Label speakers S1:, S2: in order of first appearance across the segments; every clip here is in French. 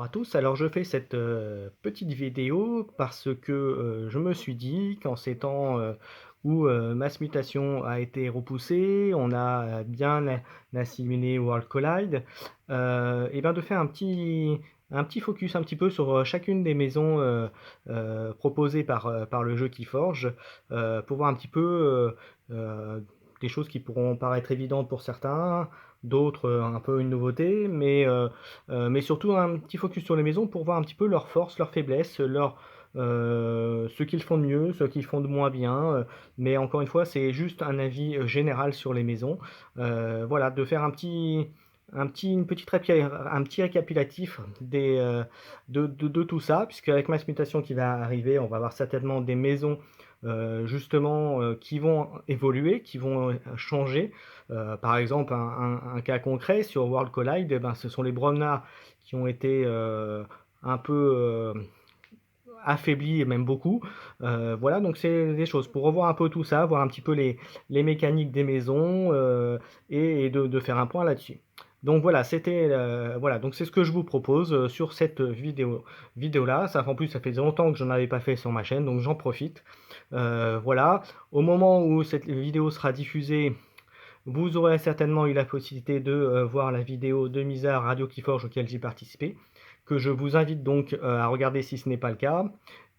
S1: à tous. Alors je fais cette petite vidéo parce que je me suis dit qu'en ces temps où Mass Mutation a été repoussé, on a bien assimilé World Collide, et bien de faire un petit focus un petit peu sur chacune des maisons proposées par le jeu Keyforge, pour voir un petit peu des choses qui pourront paraître évidentes pour certains, d'autres un peu une nouveauté, mais surtout un petit focus sur les maisons pour voir un petit peu leurs forces, leurs faiblesses, ce qu'ils font de mieux, ce qu'ils font de moins bien. Mais encore une fois, c'est juste un avis général sur les maisons. Voilà, de faire un petit récapitulatif de tout ça, puisque avec Mass Mutation qui va arriver, on va avoir certainement des maisons justement qui vont évoluer, qui vont changer. Par exemple, un cas concret sur World Collide, eh ben, ce sont les Bromnar qui ont été un peu affaiblis, et même beaucoup. Voilà, donc c'est des choses pour revoir un peu tout ça, voir un petit peu les mécaniques des maisons et de faire un point là-dessus. Donc voilà, voilà, donc c'est ce que je vous propose sur cette vidéo là. Ça en plus ça fait longtemps que je n'en avais pas fait sur ma chaîne, donc j'en profite. Voilà, au moment où cette vidéo sera diffusée, vous aurez certainement eu la possibilité de voir la vidéo de Misa Radio Keyforge auquel j'ai participé, que je vous invite donc à regarder si ce n'est pas le cas.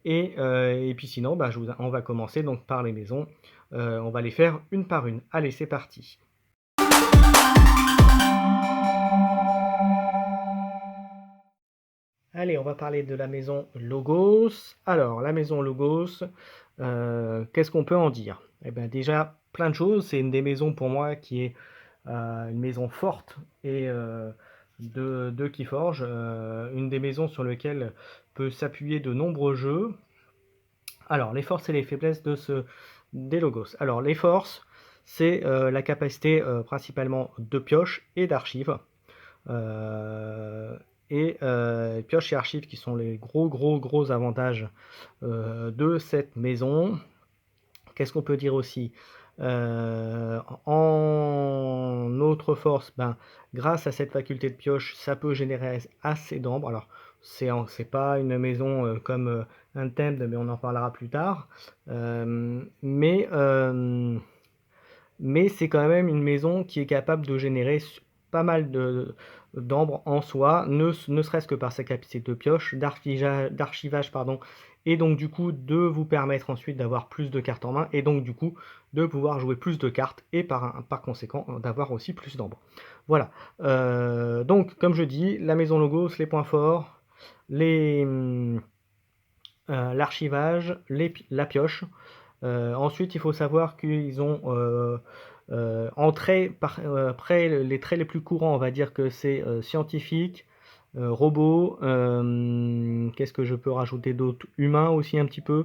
S1: Et puis sinon, bah, on va commencer donc par les maisons. On va les faire une par une. Allez, c'est parti. Allez, on va parler de la maison Logos. Alors, la maison Logos, qu'est-ce qu'on peut en dire? Eh bien, déjà, plein de choses. C'est une des maisons pour moi qui est une maison forte et de Keyforge, une des maisons sur lesquelles peut s'appuyer de nombreux jeux. Alors, les forces et les faiblesses des Logos. Alors, les forces, c'est la capacité principalement de pioche et d'archives. Euh, pioche et archives qui sont les gros avantages de cette maison. Qu'est-ce qu'on peut dire aussi? En autre force, ben, grâce à cette faculté de pioche, ça peut générer assez d'ambre. Alors, c'est pas une maison comme un thème, mais on en parlera plus tard. Euh, mais euh, mais c'est quand même une maison qui est capable de générer pas mal d'ambre en soi, ne serait-ce que par sa capacité de pioche, d'archivage, pardon, et donc du coup de vous permettre ensuite d'avoir plus de cartes en main, et donc du coup de pouvoir jouer plus de cartes, et par conséquent d'avoir aussi plus d'ambre. Voilà, donc comme je dis, la maison Logos, les points forts, l'archivage, la pioche. Ensuite, il faut savoir qu'ils ont les traits les plus courants, on va dire que c'est scientifique, robot, qu'est-ce que je peux rajouter d'autre? Humain aussi un petit peu,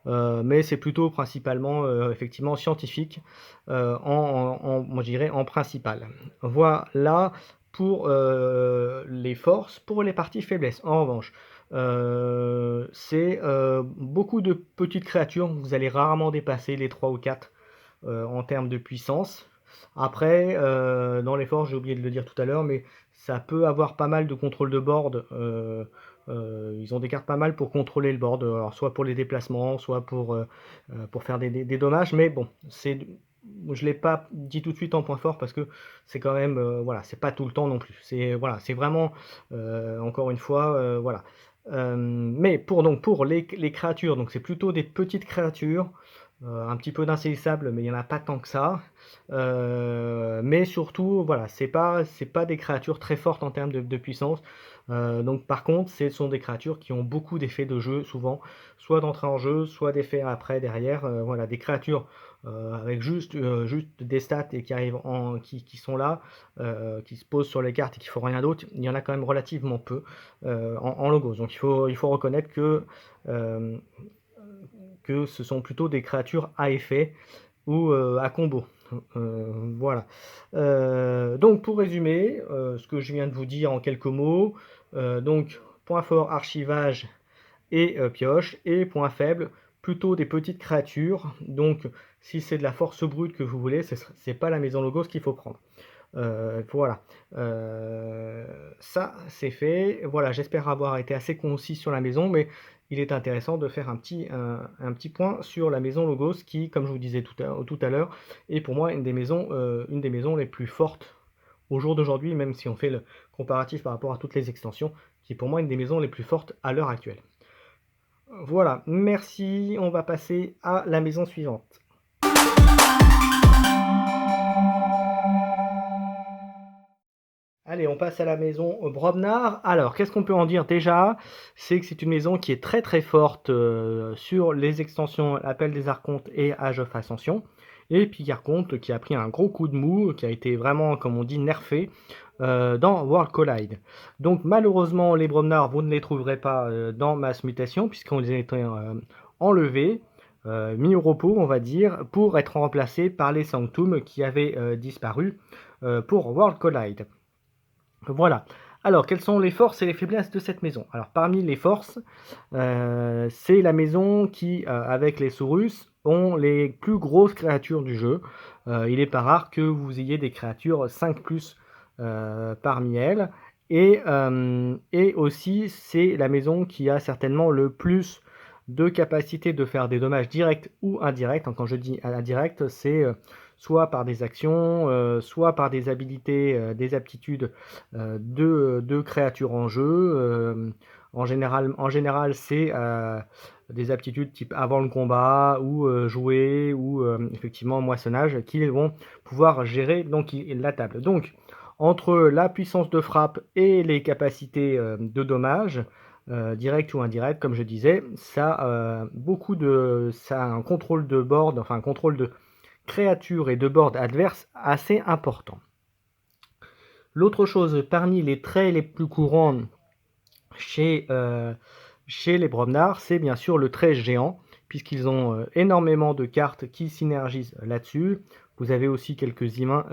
S1: mais c'est plutôt principalement effectivement scientifique, moi je dirais en principal. Voilà pour les forces, pour les parties faiblesses. En revanche, c'est beaucoup de petites créatures, vous allez rarement dépasser les 3 ou 4 en termes de puissance. Après, dans les forces, j'ai oublié de le dire tout à l'heure, mais ça peut avoir pas mal de contrôle de board. Ils ont des cartes pas mal pour contrôler le board, alors soit pour les déplacements, soit pour faire des dommages. Mais bon, je l'ai pas dit tout de suite en point fort parce que c'est quand même, voilà, c'est pas tout le temps non plus. C'est voilà, c'est vraiment, encore une fois, voilà. Mais pour les créatures, donc c'est plutôt des petites créatures, un petit peu d'insaisissables, mais il n'y en a pas tant que ça. Mais surtout, voilà, c'est pas des créatures très fortes en termes de puissance. Donc par contre, ce sont des créatures qui ont beaucoup d'effets de jeu, souvent, soit d'entrée en jeu, soit d'effets après, derrière. Voilà, des créatures avec juste des stats et qui sont là, qui se posent sur les cartes et qui font rien d'autre, il y en a quand même relativement peu en logos. Donc il faut reconnaître euh, que ce sont plutôt des créatures à effet ou à combo. Voilà. Donc pour résumer, ce que je viens de vous dire en quelques mots, donc point fort archivage et pioche, et point faible plutôt des petites créatures. Donc si c'est de la force brute que vous voulez, c'est pas la maison Logos qu'il faut prendre. Voilà, ça c'est fait. Voilà, j'espère avoir été assez concis sur la maison, mais il est intéressant de faire un petit point sur la maison Logos qui, comme je vous disais tout à l'heure, est pour moi une des maisons les plus fortes au jour d'aujourd'hui, même si on fait le comparatif par rapport à toutes les extensions, qui est pour moi une des maisons les plus fortes à l'heure actuelle. Voilà, merci, on va passer à la maison suivante. Allez, on passe à la maison Brobnar. Alors, qu'est-ce qu'on peut en dire déjà? C'est que c'est une maison qui est très très forte sur les extensions Appel des Archontes et Age of Ascension. Et puis Archonte qui a pris un gros coup de mou, qui a été vraiment, comme on dit, nerfé dans World Collide. Donc malheureusement, les Brobnar, vous ne les trouverez pas dans Mass Mutation, puisqu'on les a été enlevés, mis au repos, on va dire, pour être remplacés par les Sanctum qui avaient disparu pour World Collide. Voilà. Alors, quelles sont les forces et les faiblesses de cette maison? Alors, parmi les forces, c'est la maison qui, avec les Saurus, ont les plus grosses créatures du jeu. Il n'est pas rare que vous ayez des créatures 5+, parmi elles. Et aussi, c'est la maison qui a certainement le plus de capacité de faire des dommages directs ou indirects. Quand je dis indirect, c'est soit par des actions, soit par des habilités, des aptitudes de créatures en jeu. En général c'est des aptitudes type avant le combat ou jouer ou effectivement moissonnage qui vont pouvoir gérer donc la table. Donc entre la puissance de frappe et les capacités de dommage, direct ou indirect, comme je disais, ça a un contrôle de board, enfin un contrôle de créatures et de board adverses assez important. L'autre chose, parmi les traits les plus courants chez les Brobnar, c'est bien sûr le trait géant, puisqu'ils ont énormément de cartes qui synergisent là-dessus. Vous avez aussi quelques humains,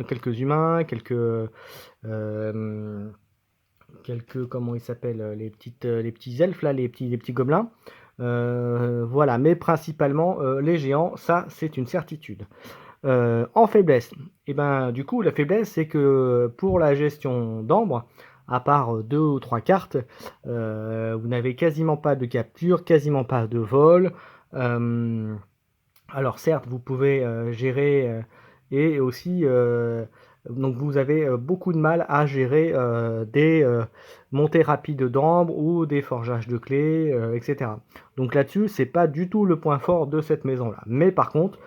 S1: comment ils s'appellent, les petits elfes là, les petits gobelins. Voilà, mais principalement les géants, ça c'est une certitude. En faiblesse, et ben du coup la faiblesse c'est que pour la gestion d'ambre, à part 2 ou 3 cartes, vous n'avez quasiment pas de capture, quasiment pas de vol. Alors certes vous pouvez gérer et aussi donc vous avez beaucoup de mal à gérer des montées rapides d'ambre ou des forgeages de clés, etc. Donc là-dessus c'est pas du tout le point fort de cette maison là. Mais par contre,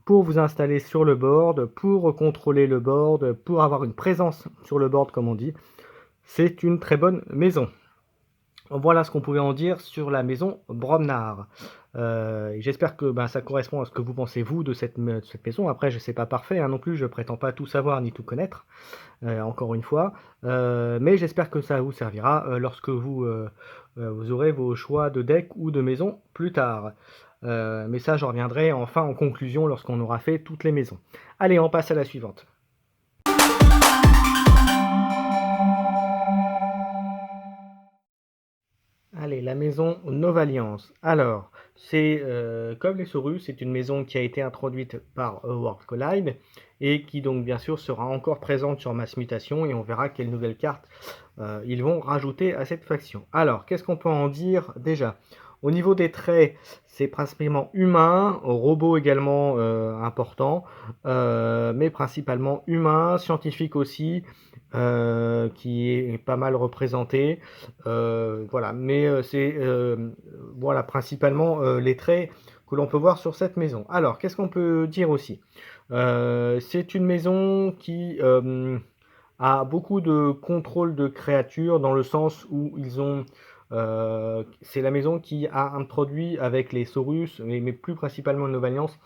S1: pour vous installer sur le board, pour contrôler le board, pour avoir une présence sur le board comme on dit, c'est une très bonne maison. Voilà ce qu'on pouvait en dire sur la maison Brobnar. J'espère que ça correspond à ce que vous pensez vous de cette maison. Après, je sais pas parfait non plus, je prétends pas tout savoir ni tout connaître, encore une fois. Mais j'espère que ça vous servira lorsque vous aurez vos choix de deck ou de maison plus tard. Mais ça, j'en reviendrai enfin en conclusion lorsqu'on aura fait toutes les maisons. Allez, on passe à la suivante. Allez, la maison Novalliance. Alors, c'est comme les Saurus, c'est une maison qui a été introduite par World Collide et qui donc bien sûr sera encore présente sur Mass Mutation et on verra quelles nouvelles cartes ils vont rajouter à cette faction. Alors, qu'est-ce qu'on peut en dire déjà? Au niveau des traits, c'est principalement humain, robot également important, mais principalement humain, scientifique aussi, qui est pas mal représenté. Voilà, mais c'est voilà principalement les traits que l'on peut voir sur cette maison. Alors, qu'est-ce qu'on peut dire aussi? C'est une maison qui a beaucoup de contrôle de créatures dans le sens où ils ont c'est la maison qui a introduit avec les Saurus, mais plus principalement Novalliance,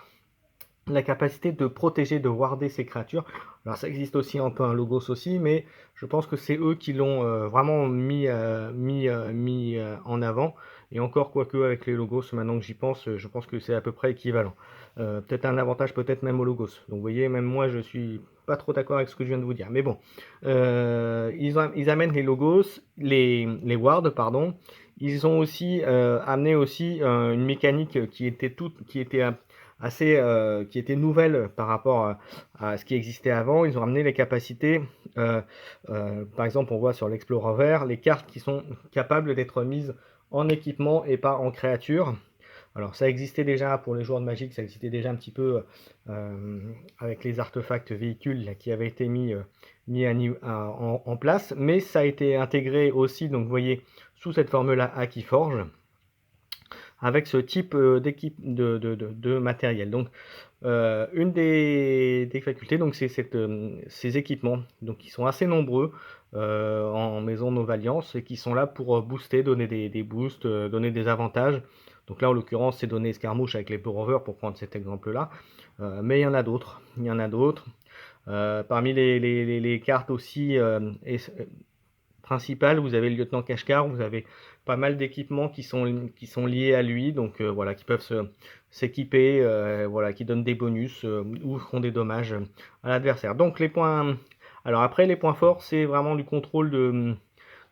S1: la capacité de protéger, de warder ces créatures. Alors ça existe aussi un peu un Logos aussi, mais je pense que c'est eux qui l'ont vraiment mis en avant. Et encore, quoique avec les Logos, maintenant que j'y pense, je pense que c'est à peu près équivalent. Peut-être un avantage, peut-être même au Logos. Donc vous voyez, même moi, je suis pas trop d'accord avec ce que je viens de vous dire. Mais bon, ils amènent les Logos, les wards, pardon. Ils ont aussi amené aussi une mécanique qui était qui était nouvelle par rapport à ce qui existait avant. Ils ont ramené les capacités, par exemple on voit sur l'Explorer vert, les cartes qui sont capables d'être mises en équipement et pas en créature. Alors ça existait déjà pour les joueurs de Magic, ça existait déjà un petit peu avec les artefacts véhicules là, qui avaient été en place, mais ça a été intégré aussi, donc vous voyez, sous cette formule-là à Keyforge, avec ce type d'équipe de matériel. Donc une des facultés, donc c'est ces équipements, donc qui sont assez nombreux en maison Nova Alliance et qui sont là pour booster, donner des boosts, donner des avantages. Donc là, en l'occurrence, c'est donner escarmouche avec les Blue Rovers pour prendre cet exemple-là. Mais il y en a d'autres. Il y en a d'autres. Parmi les cartes aussi principales, vous avez le lieutenant Kashkar, vous avez pas mal d'équipements qui sont liés à lui, donc voilà, qui peuvent s'équiper, voilà, qui donnent des bonus ou font des dommages à l'adversaire. Donc les points. Alors après, les points forts, c'est vraiment du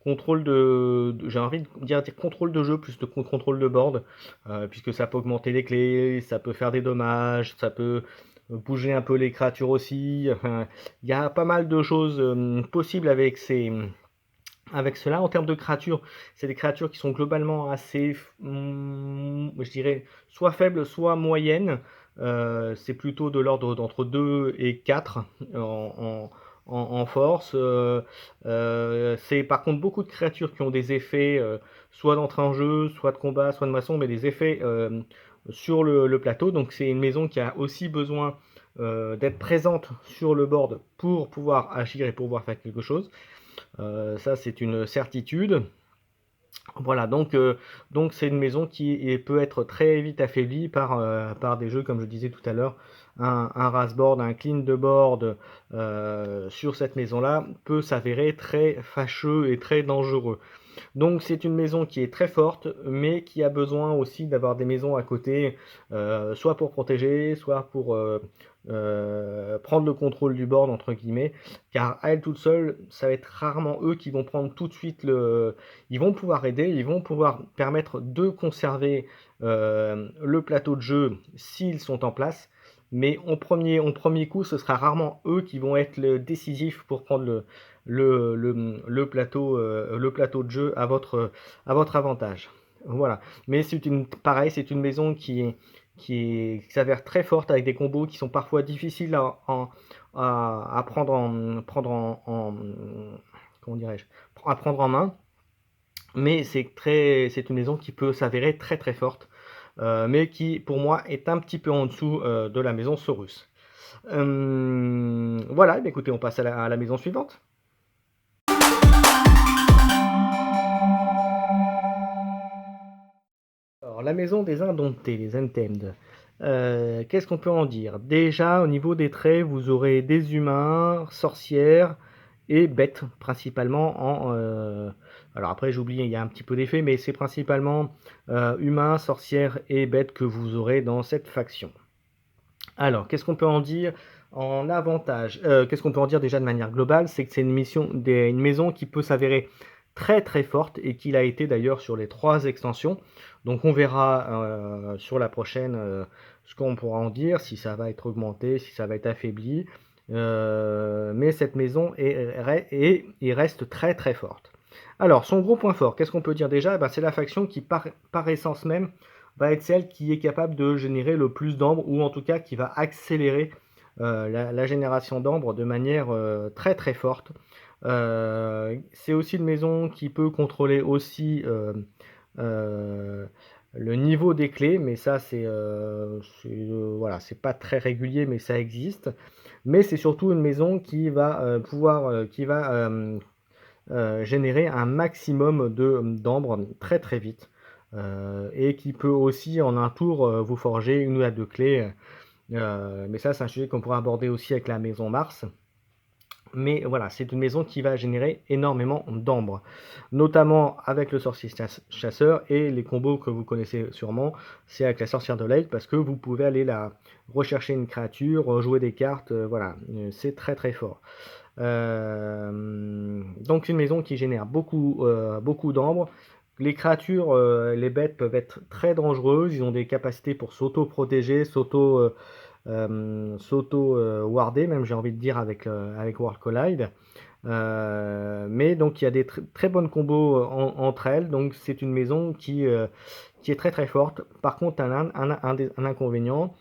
S1: j'ai envie de dire contrôle de jeu plus de contrôle de board, puisque ça peut augmenter les clés, ça peut faire des dommages, ça peut bouger un peu les créatures aussi. Enfin, il y a pas mal de choses possibles avec cela. En termes de créatures, c'est des créatures qui sont globalement assez, je dirais, soit faibles, soit moyennes. C'est plutôt de l'ordre d'entre 2 et 4 en force. C'est par contre beaucoup de créatures qui ont des effets, soit d'entrée en jeu, soit de combat, soit de maçon, mais des effets sur le plateau. Donc c'est une maison qui a aussi besoin d'être présente sur le board pour pouvoir agir et pour pouvoir faire quelque chose. Ça, c'est une certitude. Voilà, donc c'est une maison qui peut être très vite affaiblie par des jeux, comme je disais tout à l'heure. Un rasboard, un clean de board sur cette maison-là peut s'avérer très fâcheux et très dangereux. Donc c'est une maison qui est très forte, mais qui a besoin aussi d'avoir des maisons à côté, soit pour protéger, soit pour prendre le contrôle du board, entre guillemets, car à elles toutes seules, ça va être rarement eux qui vont prendre tout de suite le. Ils vont pouvoir aider, ils vont pouvoir permettre de conserver le plateau de jeu s'ils sont en place, mais en premier coup, ce sera rarement eux qui vont être décisifs pour prendre le plateau de jeu à votre avantage. Voilà. Mais pareil, c'est une maison qui s'avère très forte avec des combos qui sont parfois difficiles à comment dirais-je, à prendre en main. Mais c'est une maison qui peut s'avérer très très forte, mais qui pour moi est un petit peu en dessous de la maison Saurus. Voilà, écoutez, on passe à la maison suivante. Alors, la maison des Indomptés, les Untamed. Qu'est-ce qu'on peut en dire? Déjà, au niveau des traits, vous aurez des humains, sorcières et bêtes, principalement alors après, j'oublie, il y a un petit peu d'effet, mais c'est principalement humains, sorcières et bêtes que vous aurez dans cette faction. Alors, qu'est-ce qu'on peut en dire en avantage? Qu'est-ce qu'on peut en dire déjà de manière globale? C'est que c'est une maison qui peut s'avérer très très forte et qu'il a été d'ailleurs sur les 3 extensions. Donc on verra sur la prochaine ce qu'on pourra en dire, si ça va être augmenté, si ça va être affaibli. Mais cette maison reste très très forte. Alors, son gros point fort, qu'est-ce qu'on peut dire déjà? C'est la faction qui, par essence même, va être celle qui est capable de générer le plus d'ambre, ou en tout cas qui va accélérer la génération d'ambre de manière très très forte. C'est aussi une maison qui peut contrôler aussi le niveau des clés, mais ça voilà, c'est pas très régulier, mais ça existe. Mais c'est surtout une maison qui va générer un maximum d'ambre très très vite. Et qui peut aussi en un tour vous forger une ou deux clés. Mais ça, c'est un sujet qu'on pourra aborder aussi avec la maison Mars. Mais voilà, c'est une maison qui va générer énormément d'ambre, notamment avec le sorcier chasseur et les combos que vous connaissez sûrement, c'est avec la sorcière de l'aide parce que vous pouvez aller rechercher une créature, jouer des cartes, voilà, c'est très très fort. Donc une maison qui génère beaucoup d'ambre, les créatures, les bêtes peuvent être très dangereuses, ils ont des capacités pour s'auto-protéger, s'auto-warder même j'ai envie de dire avec World Collide. Mais donc il y a des très bonnes combos entre elles, donc c'est une maison qui est très très forte. Par contre, un inconvénient,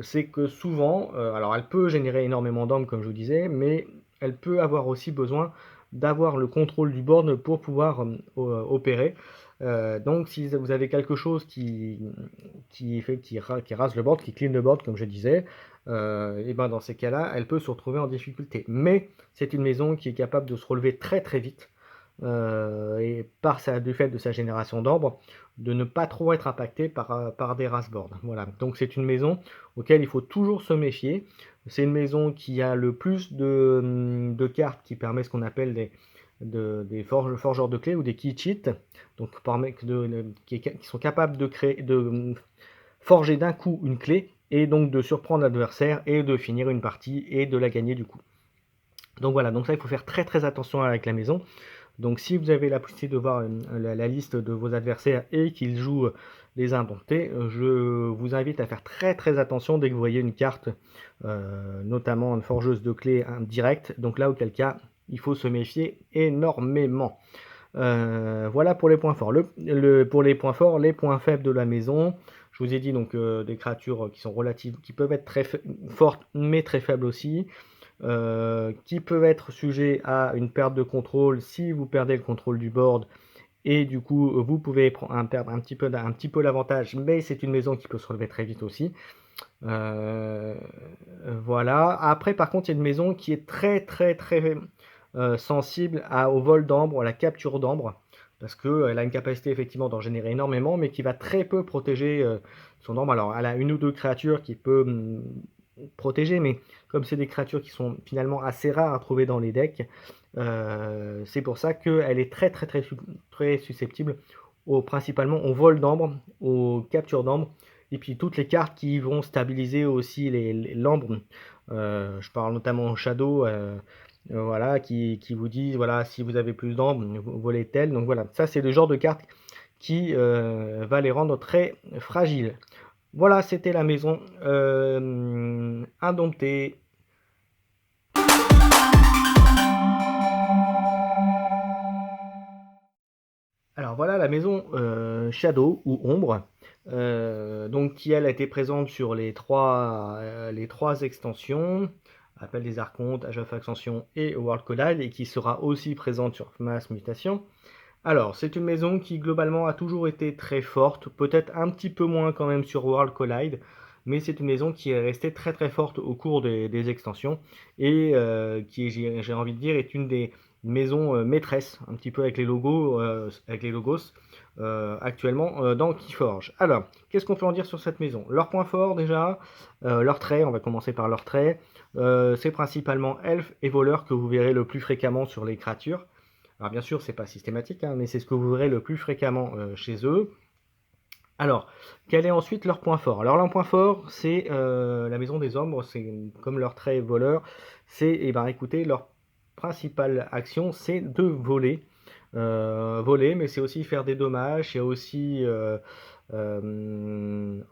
S1: c'est que souvent, alors elle peut générer énormément d'armes comme je vous disais, mais elle peut avoir aussi besoin d'avoir le contrôle du board pour pouvoir opérer. Donc si vous avez quelque chose qui rase le board, qui clean le board comme je disais, et ben dans ces cas-là, elle peut se retrouver en difficulté. Mais c'est une maison qui est capable de se relever très très vite, et du fait de sa génération d'ambre, de ne pas trop être impactée par des rasboards. Voilà, donc c'est une maison auquel il faut toujours se méfier. C'est une maison qui a le plus de cartes qui permet ce qu'on appelle des forgeurs de clés ou des key cheats, donc qui sont capables de forger d'un coup une clé et donc de surprendre l'adversaire et de finir une partie et de la gagner du coup. Donc voilà, donc ça il faut faire très très attention avec la maison. Donc si vous avez la possibilité de voir la liste de vos adversaires et qu'ils jouent les indomptés, je vous invite à faire très très attention dès que vous voyez une carte, notamment une forgeuse de clés directe. Donc là, auquel cas, il faut se méfier énormément. Voilà pour les points forts. Pour les points forts, les points faibles de la maison, je vous ai dit donc des créatures qui sont relatives, qui peuvent être très fortes mais très faibles aussi. Qui peuvent être sujets à une perte de contrôle si vous perdez le contrôle du board, et du coup vous pouvez perdre un petit peu l'avantage, mais c'est une maison qui peut se relever très vite aussi. Voilà. Après par contre il y a une maison qui est très très très sensible au vol d'ambre, à la capture d'ambre, parce qu'elle a une capacité effectivement d'en générer énormément, mais qui va très peu protéger son ambre. Alors elle a une ou deux créatures qui peut protéger, mais comme c'est des créatures qui sont finalement assez rares à trouver dans les decks, c'est pour ça qu'elle est très très très très susceptible principalement au vol d'ambre, aux captures d'ambre, et puis toutes les cartes qui vont stabiliser aussi l'ambre. Je parle notamment Shadow, voilà, qui vous dit voilà, si vous avez plus d'ambre, volez tel. Donc voilà, ça c'est le genre de carte qui va les rendre très fragiles. Voilà, c'était la maison indomptée. Alors voilà la maison Shadow ou Ombre, donc qui elle a été présente sur les trois extensions, Appel des Archontes, Age of Ascension et World Collide, et qui sera aussi présente sur Mass Mutation. Alors c'est une maison qui globalement a toujours été très forte, peut-être un petit peu moins quand même sur World Collide, mais c'est une maison qui est restée très très forte au cours des extensions, et qui, j'ai envie de dire, est une des maisons maîtresses, un petit peu avec les logos, actuellement dans Keyforge. Alors, qu'est-ce qu'on peut en dire sur cette maison? Leurs points forts déjà, leurs traits, on va commencer par leurs traits, c'est principalement elfes et voleurs que vous verrez le plus fréquemment sur les créatures. Alors bien sûr, c'est pas systématique, hein, mais c'est ce que vous verrez le plus fréquemment chez eux. Alors, quel est ensuite leur point fort? Alors leur point fort, c'est la maison des ombres, c'est comme leur trait voleur, c'est, eh ben, écoutez, leur principale action, c'est de voler. Voler, mais c'est aussi faire des dommages, c'est aussi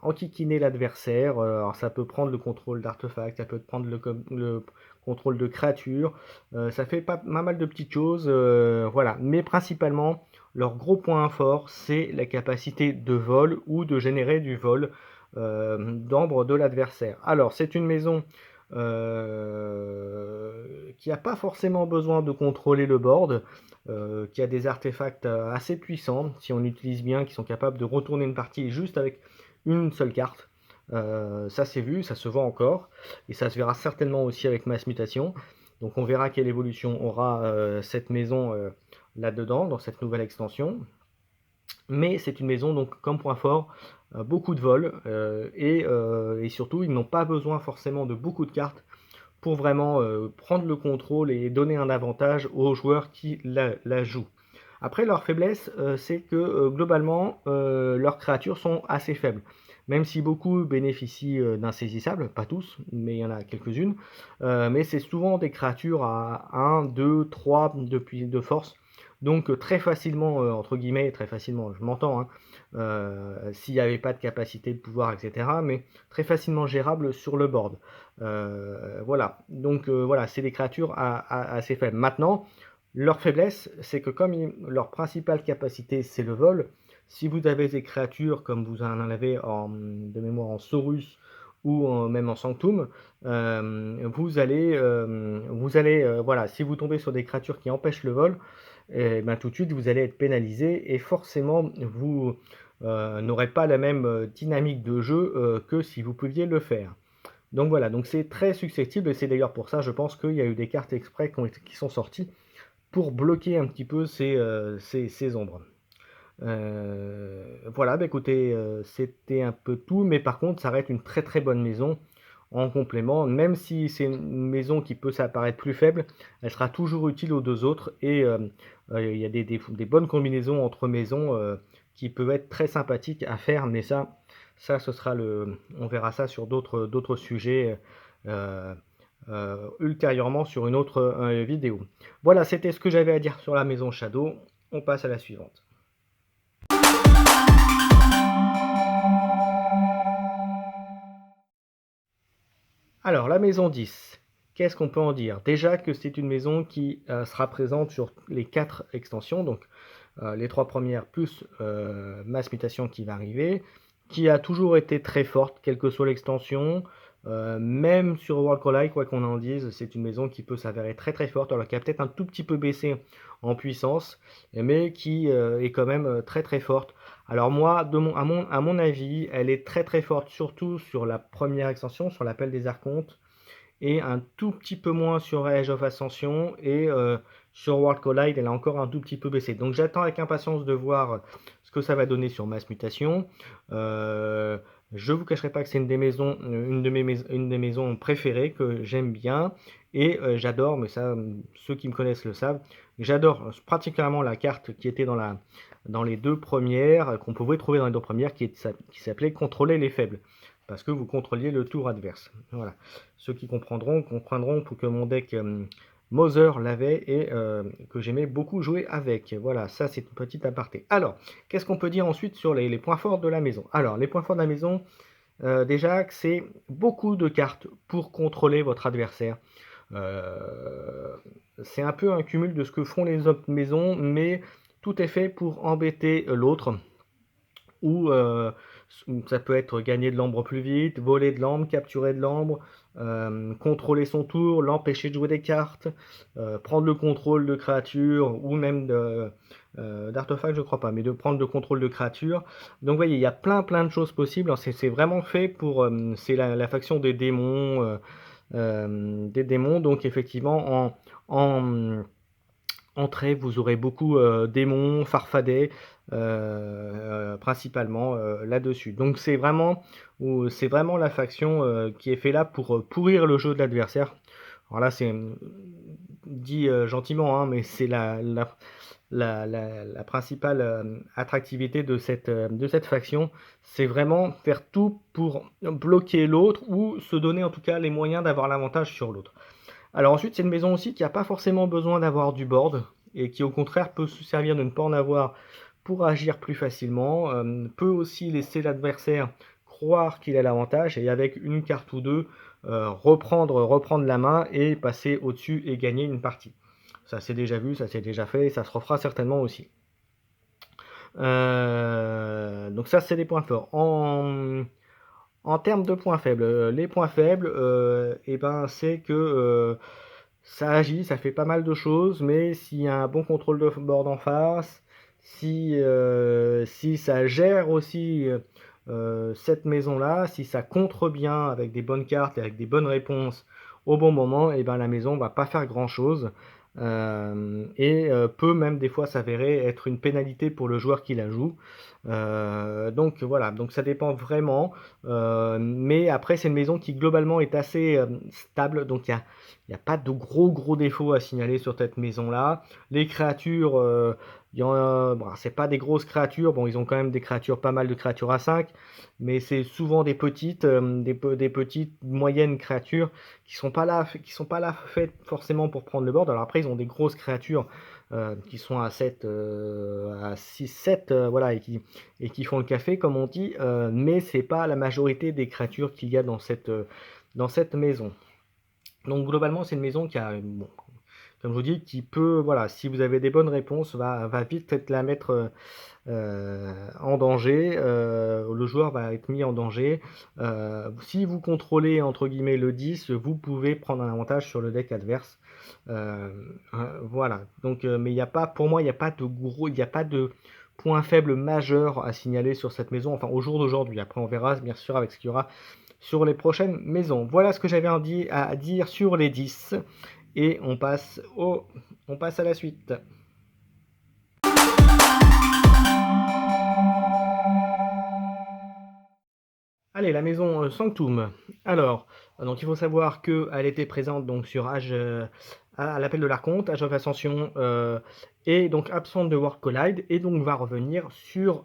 S1: enquiquiner l'adversaire. Alors ça peut prendre le contrôle d'artefacts, ça peut prendre le contrôle de créatures, ça fait pas mal de petites choses, voilà. Mais principalement, leur gros point fort, c'est la capacité de vol ou de générer du vol d'ambre de l'adversaire. Alors, c'est une maison qui n'a pas forcément besoin de contrôler le board, qui a des artefacts assez puissants, si on utilise bien, qui sont capables de retourner une partie juste avec une seule carte. Ça s'est vu, ça se voit encore, et ça se verra certainement aussi avec Mass Mutation. Donc on verra quelle évolution aura cette maison là-dedans, dans cette nouvelle extension. Mais c'est une maison, donc comme point fort, beaucoup de vol, et surtout ils n'ont pas besoin forcément de beaucoup de cartes pour vraiment prendre le contrôle et donner un avantage aux joueurs qui la jouent. Après, leur faiblesse, c'est que globalement, leurs créatures sont assez faibles. Même si beaucoup bénéficient d'insaisissables, pas tous, mais il y en a quelques-unes. Mais c'est souvent des créatures à 1, 2, 3 de force. Donc très facilement, entre guillemets, très facilement, je m'entends, hein, s'il n'y avait pas de capacité de pouvoir, et cetera, mais très facilement gérable sur le board. Voilà, donc voilà, c'est des créatures assez faibles. Maintenant, leur faiblesse, c'est que comme leur principale capacité, c'est le vol, si vous avez des créatures comme vous en avez de mémoire en Saurus ou même en Sanctum, voilà, si vous tombez sur des créatures qui empêchent le vol, et ben, tout de suite vous allez être pénalisé et forcément vous n'aurez pas la même dynamique de jeu que si vous pouviez le faire. Donc voilà, donc c'est très susceptible et c'est d'ailleurs pour ça, je pense qu'il y a eu des cartes exprès qui sont sorties pour bloquer un petit peu ces ombres. Voilà, bah écoutez, c'était un peu tout, mais par contre, ça reste une très très bonne maison en complément. Même si c'est une maison qui peut s'apparaître plus faible, elle sera toujours utile aux deux autres. Et il y a des bonnes combinaisons entre maisons qui peuvent être très sympathiques à faire, mais ça ce sera on verra ça sur d'autres sujets ultérieurement sur une autre vidéo. Voilà, c'était ce que j'avais à dire sur la maison Shadow. On passe à la suivante. Alors, la maison 10, qu'est-ce qu'on peut en dire? Déjà que c'est une maison qui sera présente sur les 4 extensions, donc les 3 premières plus Mass Mutation qui va arriver, qui a toujours été très forte, quelle que soit l'extension. Même sur World Collide, quoi qu'on en dise, c'est une maison qui peut s'avérer très très forte, alors qu'elle a peut-être un tout petit peu baissé en puissance, mais qui est quand même très très forte. Alors moi, à mon avis, elle est très très forte, surtout sur la première extension, sur l'appel des archontes, et un tout petit peu moins sur Age of Ascension, et sur World Collide, elle a encore un tout petit peu baissé. Donc j'attends avec impatience de voir ce que ça va donner sur Mass Mutation. Je vous cacherai pas que c'est une des maisons préférées que j'aime bien et j'adore, mais ça, ceux qui me connaissent le savent, j'adore particulièrement la carte qui était dans les deux premières, qu'on pouvait trouver dans les deux premières, qui s'appelait Contrôler les faibles, parce que vous contrôliez le tour adverse. Voilà. Ceux qui comprendront pour que mon deck Mother l'avait et que j'aimais beaucoup jouer avec. Voilà, ça c'est une petite aparté. Alors, qu'est-ce qu'on peut dire ensuite sur les points forts de la maison? Alors, les points forts de la maison, déjà, c'est beaucoup de cartes pour contrôler votre adversaire. C'est un peu un cumul de ce que font les autres maisons, mais tout est fait pour embêter l'autre. Ou ça peut être gagner de l'ambre plus vite, voler de l'ambre, capturer de l'ambre, contrôler son tour, l'empêcher de jouer des cartes, prendre le contrôle de créatures, ou même d'artefacts, je crois pas, mais de prendre le contrôle de créatures. Donc vous voyez, il y a plein de choses possibles. C'est vraiment fait pour... c'est la faction des démons, donc effectivement, en entrée, vous aurez beaucoup démons, farfadets, principalement là-dessus. Donc c'est vraiment la faction qui est fait là pour pourrir le jeu de l'adversaire. Alors là, c'est dit gentiment, hein, mais c'est la principale attractivité de cette faction. C'est vraiment faire tout pour bloquer l'autre ou se donner en tout cas les moyens d'avoir l'avantage sur l'autre. Alors ensuite, c'est une maison aussi qui n'a pas forcément besoin d'avoir du board et qui au contraire peut se servir de ne pas en avoir pour agir plus facilement, peut aussi laisser l'adversaire croire qu'il a l'avantage et avec une carte ou deux reprendre la main et passer au-dessus et gagner une partie. Ça s'est déjà vu, ça s'est déjà fait et ça se refera certainement aussi. Donc ça c'est les points forts. En termes de points faibles, les points faibles, c'est que ça agit, ça fait pas mal de choses, mais s'il y a un bon contrôle de board en face, si ça gère aussi cette maison-là, si ça contre bien avec des bonnes cartes et avec des bonnes réponses au bon moment, la maison va pas faire grand-chose et peut même des fois s'avérer être une pénalité pour le joueur qui la joue. Donc voilà, donc ça dépend vraiment, mais après c'est une maison qui globalement est assez stable, donc il n'y a pas de gros défauts à signaler sur cette maison là. Les créatures Bon, c'est pas des grosses créatures, bon, ils ont quand même des créatures, pas mal de créatures à 5, mais c'est souvent des petites, des petites, moyennes créatures qui sont pas là faites forcément pour prendre le board. Alors après, ils ont des grosses créatures qui sont à 7, à 6, 7, voilà, et qui font le café, comme on dit, mais c'est pas la majorité des créatures qu'il y a dans cette maison. Donc globalement, c'est une maison qui a, bon, comme je vous dis, qui peut, voilà, si vous avez des bonnes réponses, va vite peut-être la mettre en danger. Le joueur va être mis en danger. Si vous contrôlez entre guillemets le 10, vous pouvez prendre un avantage sur le deck adverse. Euh, voilà. Donc, mais il n'y a pas, pour moi, il n'y a pas de gros, il n'y a pas de point faible majeur à signaler sur cette maison. Enfin, au jour d'aujourd'hui. Après, on verra bien sûr avec ce qu'il y aura sur les prochaines maisons. Voilà ce que j'avais à dire sur les 10. Et on passe à la suite. Allez, la maison Sanctum. Alors, donc il faut savoir qu'elle était présente donc sur Age, à l'appel de l'Archonte, Age of Ascension, et donc absente de World Collide, et donc va revenir sur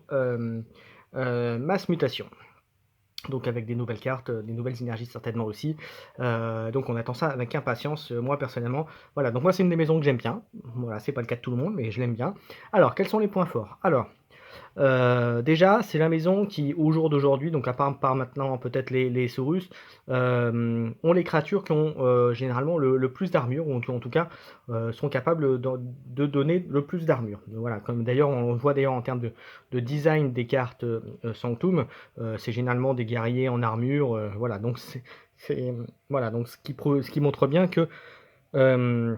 S1: Mass Mutation. Donc avec des nouvelles cartes, des nouvelles énergies certainement aussi. Donc on attend ça avec impatience, moi personnellement. Voilà, donc moi c'est une des maisons que j'aime bien. Voilà, c'est pas le cas de tout le monde, mais je l'aime bien. Alors, quels sont les points forts? Alors, déjà, c'est la maison qui, au jour d'aujourd'hui, donc à part maintenant peut-être les Saurus, ont les créatures qui ont généralement le plus d'armure, ou qui en tout cas sont capables de donner le plus d'armure. Voilà, comme d'ailleurs on le voit d'ailleurs en termes de design des cartes Sanctum, c'est généralement des guerriers en armure, voilà, donc voilà, donc ce qui montre bien que euh,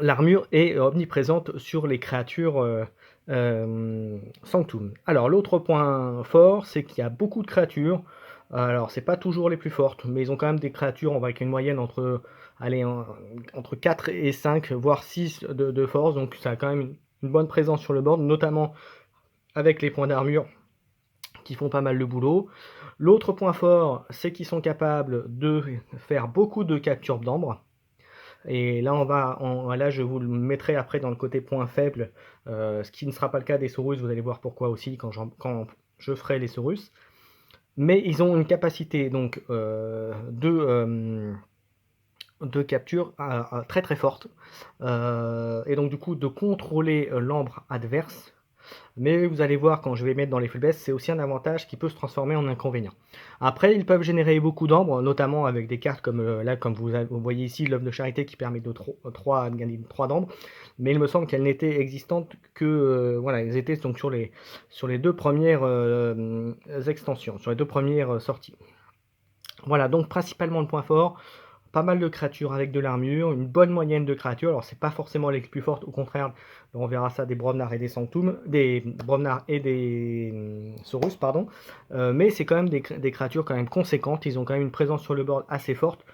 S1: l'armure est omniprésente sur les créatures Sanctum. Alors l'autre point fort, c'est qu'il y a beaucoup de créatures. Alors c'est pas toujours les plus fortes, mais ils ont quand même des créatures, on va avec une moyenne allez, entre 4 et 5, voire 6 de force. Donc ça a quand même une bonne présence sur le board, notamment avec les points d'armure qui font pas mal le boulot. L'autre point fort, c'est qu'ils sont capables de faire beaucoup de captures d'ambre. Et là, là, je vous le mettrai après dans le côté point faible, ce qui ne sera pas le cas des Saurus. Vous allez voir pourquoi aussi quand je ferai les Saurus. Mais ils ont une capacité donc de capture très très forte, et donc du coup de contrôler l'ambre adverse. Mais vous allez voir quand je vais mettre dans les faiblesses, c'est aussi un avantage qui peut se transformer en inconvénient. Après, ils peuvent générer beaucoup d'ambre, notamment avec des cartes comme là, comme vous voyez ici, l'œuvre de charité qui permet de gagner 3 d'ambre. Mais il me semble qu'elle n'était existante que voilà, elles étaient donc sur les deux premières extensions, sur les deux premières sorties. Voilà, donc principalement le point fort. Pas mal de créatures avec de l'armure, une bonne moyenne de créatures. Alors c'est pas forcément les plus fortes, au contraire, on verra ça des Bromnar et des Sanctum, des Bromnar et des Saurus, pardon. Mais c'est quand même des créatures quand même conséquentes. Ils ont quand même une présence sur le board assez forte.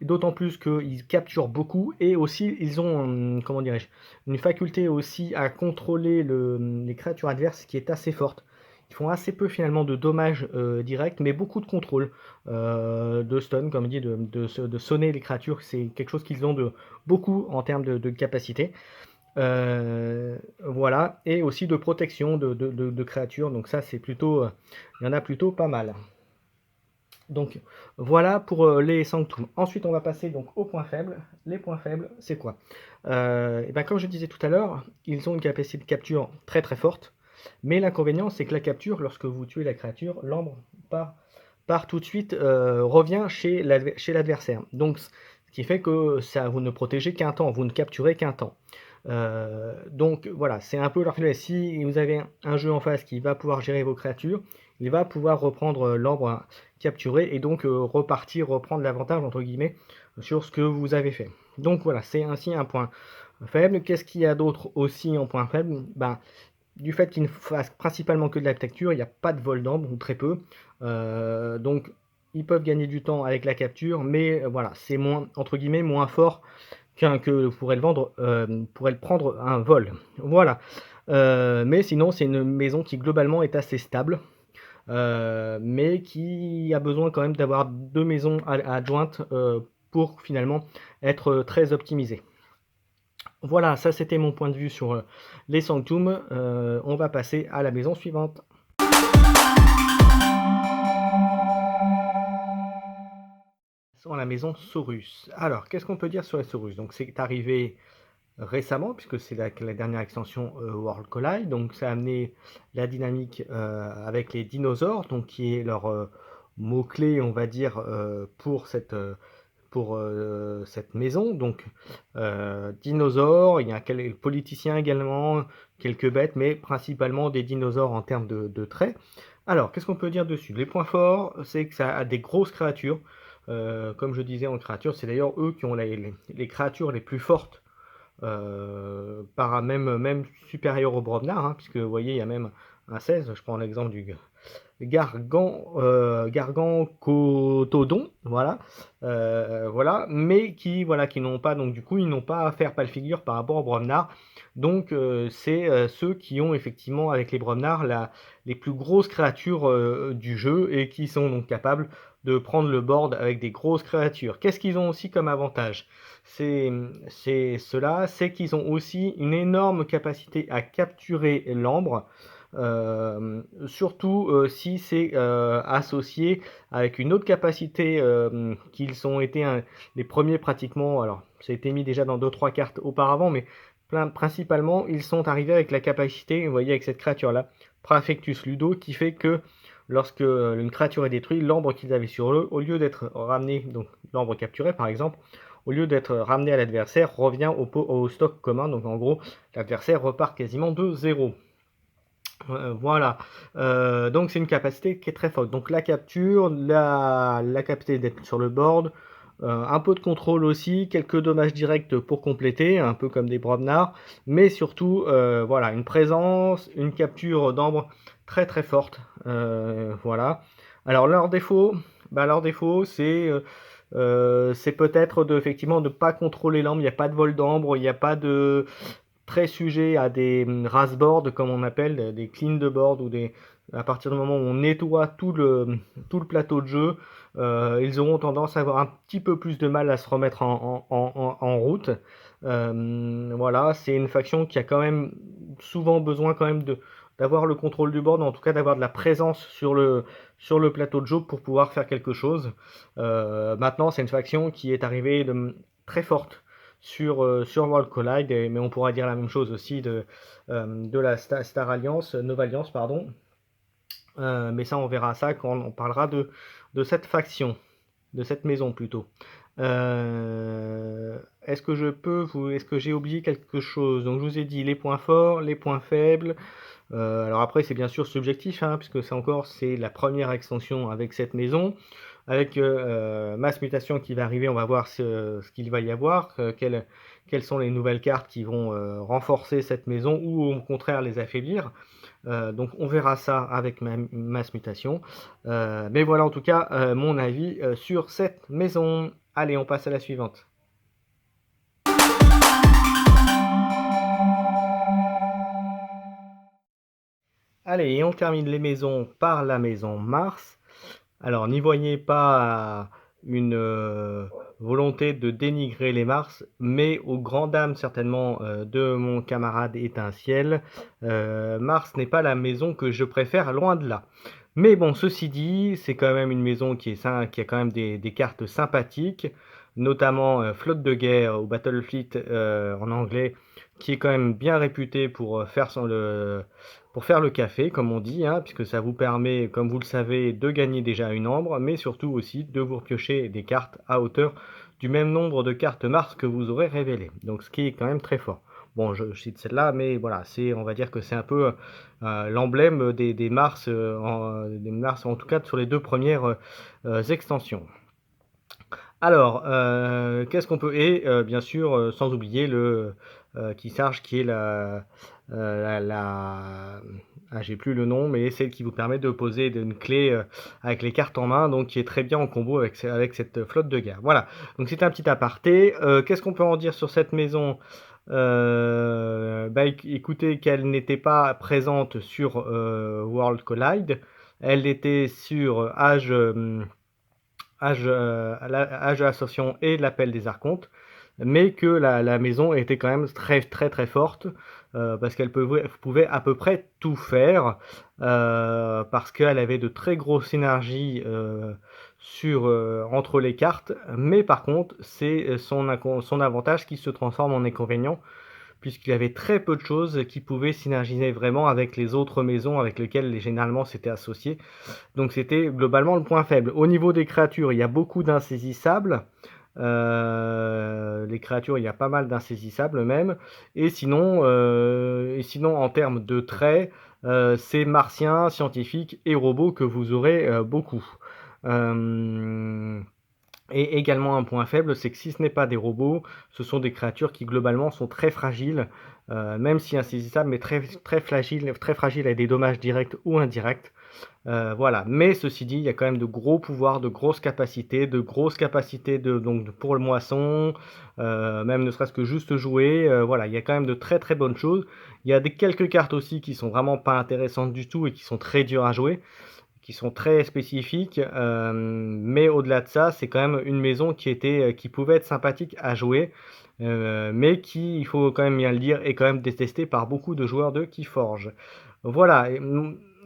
S1: D'autant plus qu'ils capturent beaucoup et aussi ils ont, comment dirais-je, une faculté aussi à contrôler les créatures adverses qui est assez forte. Ils font assez peu finalement de dommages directs, mais beaucoup de contrôle, de stun, comme dit, de sonner les créatures. C'est quelque chose qu'ils ont de beaucoup en termes de capacité. Voilà, et aussi de protection de créatures. Donc ça, c'est plutôt, il y en a plutôt pas mal. Donc voilà pour les Sanctum. Ensuite, on va passer donc aux points faibles. Les points faibles, c'est quoi? Et ben, comme je disais tout à l'heure, ils ont une capacité de capture très très forte. Mais l'inconvénient, c'est que la capture, lorsque vous tuez la créature, l'ambre part tout de suite, revient chez l'adversaire. Donc, ce qui fait que ça, vous ne protégez qu'un temps, vous ne capturez qu'un temps. Donc voilà, c'est un peu leur faiblesse. Si vous avez un jeu en face qui va pouvoir gérer vos créatures, il va pouvoir reprendre l'ambre capturé et donc reprendre l'avantage entre guillemets sur ce que vous avez fait. Donc voilà, c'est ainsi un point faible. Qu'est-ce qu'il y a d'autre aussi en point faible? Ben, du fait qu'ils ne fassent principalement que de la capture, il n'y a pas de vol d'ambre, ou très peu. Donc ils peuvent gagner du temps avec la capture, mais voilà, c'est moins, entre guillemets, moins fort que pourrait le vendre, pourrait le prendre un vol. Voilà. Mais sinon, c'est une maison qui globalement est assez stable, mais qui a besoin quand même d'avoir deux maisons adjointes pour finalement être très optimisée. Voilà, ça c'était mon point de vue sur les sanctums. On va passer à la maison suivante. Sur la maison Saurus. Alors, qu'est-ce qu'on peut dire sur les Saurus? Donc, c'est arrivé récemment, puisque c'est la dernière extension World Collide. Donc, ça a amené la dynamique avec les dinosaures, donc qui est leur mot-clé, on va dire, pour cette maison. Donc, dinosaures, il y a quelques politiciens également, quelques bêtes, mais principalement des dinosaures en termes de traits. Alors, qu'est-ce qu'on peut dire dessus? Les points forts, c'est que ça a des grosses créatures. Comme je disais en créatures, c'est d'ailleurs eux qui ont les créatures les plus fortes, même supérieures au Brobnar, hein, puisque vous voyez, il y a même un 16, je prends l'exemple du Gargancotodon, voilà, voilà, mais qui n'ont pas, donc du coup, ils n'ont pas à faire pâle figure par rapport au Brobnar. Donc, c'est ceux qui ont effectivement, avec les Brobnar, les plus grosses créatures du jeu et qui sont donc capables de prendre le board avec des grosses créatures. Qu'est-ce qu'ils ont aussi comme avantage? C'est qu'ils ont aussi une énorme capacité à capturer l'ambre. Surtout si c'est associé avec une autre capacité qu'ils ont été les premiers pratiquement, alors ça a été mis déjà dans 2-3 cartes auparavant, mais principalement ils sont arrivés avec la capacité, vous voyez avec cette créature là, Prafectus Ludo, qui fait que lorsque une créature est détruite, l'ambre qu'ils avaient sur eux, au lieu d'être ramené, donc l'ambre capturé par exemple, au lieu d'être ramené à l'adversaire, revient au stock commun, donc en gros l'adversaire repart quasiment de zéro. Voilà, donc c'est une capacité qui est très forte. Donc la capture, la capacité d'être sur le board, un peu de contrôle aussi, quelques dommages directs pour compléter, un peu comme des Brobnar, mais surtout, voilà, une présence, une capture d'ambre très très forte. Voilà. Alors leur défaut, c'est peut-être effectivement de ne pas contrôler l'ambre, il n'y a pas de vol d'ambre, il n'y a pas de très sujet à des rasboards, comme on appelle, des clean de board, à partir du moment où on nettoie tout le plateau de jeu, ils auront tendance à avoir un petit peu plus de mal à se remettre en route. Voilà, c'est une faction qui a quand même souvent besoin quand même d'avoir le contrôle du board, en tout cas d'avoir de la présence sur le plateau de jeu pour pouvoir faire quelque chose. Maintenant, c'est une faction qui est arrivée très forte sur World Collide, mais on pourra dire la même chose aussi de la Star Alliance, Nova Alliance, pardon. Mais ça, on verra ça quand on parlera de cette faction, de cette maison plutôt. Est-ce que j'ai oublié quelque chose? Donc je vous ai dit les points forts, les points faibles. Alors après, c'est bien sûr subjectif, hein, puisque c'est la première extension avec cette maison. Avec Mass Mutation qui va arriver, on va voir ce qu'il va y avoir, quelles sont les nouvelles cartes qui vont renforcer cette maison ou au contraire les affaiblir. Donc on verra ça avec Mass Mutation. Mais voilà en tout cas mon avis sur cette maison. Allez, on passe à la suivante. Allez, et on termine les maisons par la maison Mars. Alors, n'y voyez pas une volonté de dénigrer les Mars, mais aux grandes dames certainement de mon camarade Étinciel, Mars n'est pas la maison que je préfère, loin de là. Mais bon, ceci dit, c'est quand même une maison qui a quand même des cartes sympathiques, notamment Flotte de guerre ou Battle Fleet en anglais, qui est quand même bien réputé pour pour faire le café, comme on dit, hein, puisque ça vous permet, comme vous le savez, de gagner déjà une ambre, mais surtout aussi de vous piocher des cartes à hauteur du même nombre de cartes Mars que vous aurez révélées. Donc ce qui est quand même très fort. Bon, je cite celle-là, mais voilà, on va dire que c'est un peu l'emblème des Mars, en tout cas sur les deux premières extensions. Alors, qu'est-ce qu'on peut... Et bien sûr, sans oublier le Keysarge qui est j'ai plus le nom, mais celle qui vous permet de poser une clé avec les cartes en main, donc qui est très bien en combo avec cette flotte de guerre. Voilà, donc c'est un petit aparté. Qu'est-ce qu'on peut en dire sur cette maison? Écoutez, qu'elle n'était pas présente sur World Collide. Elle était sur Age de l'Ascension et l'appel des Archontes. mais que la maison était quand même très très très forte, parce qu'elle pouvait à peu près tout faire, parce qu'elle avait de très grosses synergies entre les cartes, mais par contre c'est son avantage qui se transforme en inconvénient, puisqu'il y avait très peu de choses qui pouvaient synergiser vraiment avec les autres maisons avec lesquelles généralement c'était associé. Donc c'était globalement le point faible. Au niveau des créatures, il y a beaucoup d'insaisissables. Les créatures, il y a pas mal d'insaisissables même. Et sinon en termes de traits, c'est martiens, scientifiques et robots que vous aurez beaucoup. Euh, et également un point faible, c'est que si ce n'est pas des robots, ce sont des créatures qui globalement sont très fragiles, même si insaisissables, mais très fragiles à des dommages directs ou indirects. Voilà. Mais ceci dit, il y a quand même de gros pouvoirs, de grosses capacités pour le moisson, même ne serait-ce que juste jouer. Voilà, il y a quand même de très très bonnes choses. Il y a quelques cartes aussi qui sont vraiment pas intéressantes du tout et qui sont très dures à jouer, qui sont très spécifiques. Mais au-delà de ça, c'est quand même une maison qui pouvait être sympathique à jouer, mais qui, il faut quand même bien le dire, est quand même détestée par beaucoup de joueurs de Keyforge. Voilà.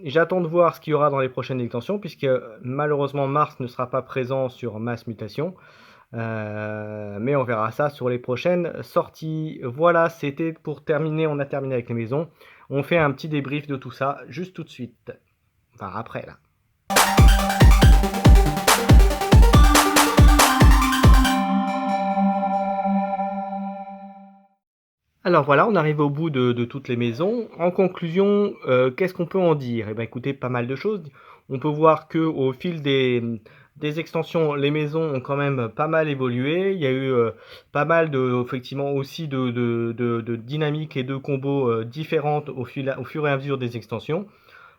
S1: J'attends de voir ce qu'il y aura dans les prochaines extensions, puisque malheureusement Mars ne sera pas présent sur Mass Mutation. Mais on verra ça sur les prochaines sorties. Voilà, c'était pour terminer. On a terminé avec les maisons. On fait un petit débrief de tout ça juste tout de suite. Enfin, après là. Alors voilà, on arrive au bout de toutes les maisons. En conclusion, qu'est-ce qu'on peut en dire? Eh bien écoutez, pas mal de choses. On peut voir que au fil des extensions, les maisons ont quand même pas mal évolué. Il y a eu pas mal effectivement aussi de dynamiques et de combos différentes au fur et à mesure des extensions.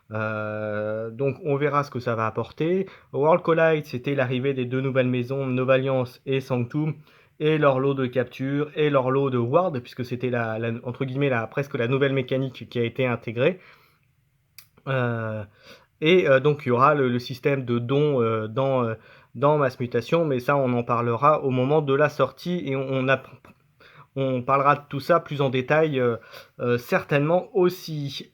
S1: Donc on verra ce que ça va apporter. World Collide, c'était l'arrivée des deux nouvelles maisons, Nova-Alliance et Sanctum, et leur lot de capture, et leur lot de ward, puisque c'était entre guillemets presque la nouvelle mécanique qui a été intégrée. Donc il y aura le système de dons dans Mass Mutation, mais ça on en parlera au moment de la sortie, et on parlera de tout ça plus en détail certainement aussi.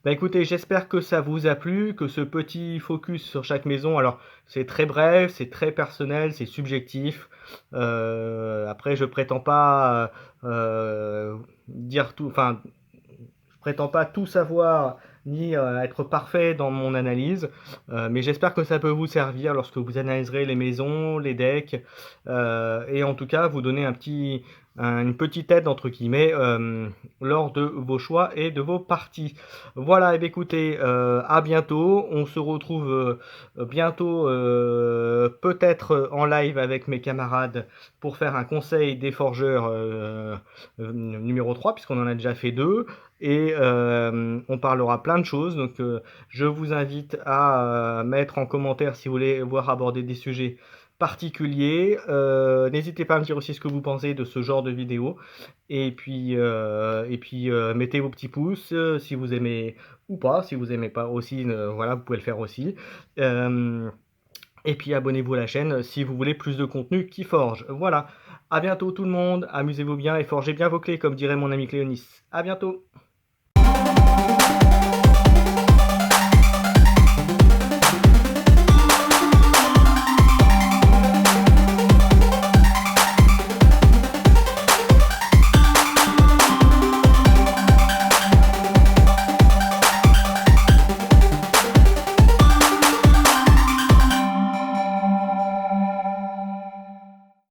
S1: Écoutez, j'espère que ça vous a plu, que ce petit focus sur chaque maison, alors c'est très bref, c'est très personnel, c'est subjectif. Après, je prétends pas dire tout, enfin, je prétends pas tout savoir ni être parfait dans mon analyse, mais j'espère que ça peut vous servir lorsque vous analyserez les maisons, les decks, et en tout cas vous donner une petite aide entre guillemets lors de vos choix et de vos parties. Voilà, et écoutez, à bientôt. On se retrouve bientôt, peut-être en live avec mes camarades pour faire un conseil des forgeurs numéro 3, puisqu'on en a déjà fait 2. Et on parlera plein de choses. Donc je vous invite à mettre en commentaire si vous voulez voir aborder des sujets particuliers. N'hésitez pas à me dire aussi ce que vous pensez de ce genre de vidéo. Et puis mettez vos petits pouces si vous aimez ou pas. Si vous aimez pas aussi, voilà, vous pouvez le faire aussi. Et puis abonnez-vous à la chaîne si vous voulez plus de contenu qui forge. Voilà. À bientôt tout le monde. Amusez-vous bien et forgez bien vos clés, comme dirait mon ami Cléonis. À bientôt.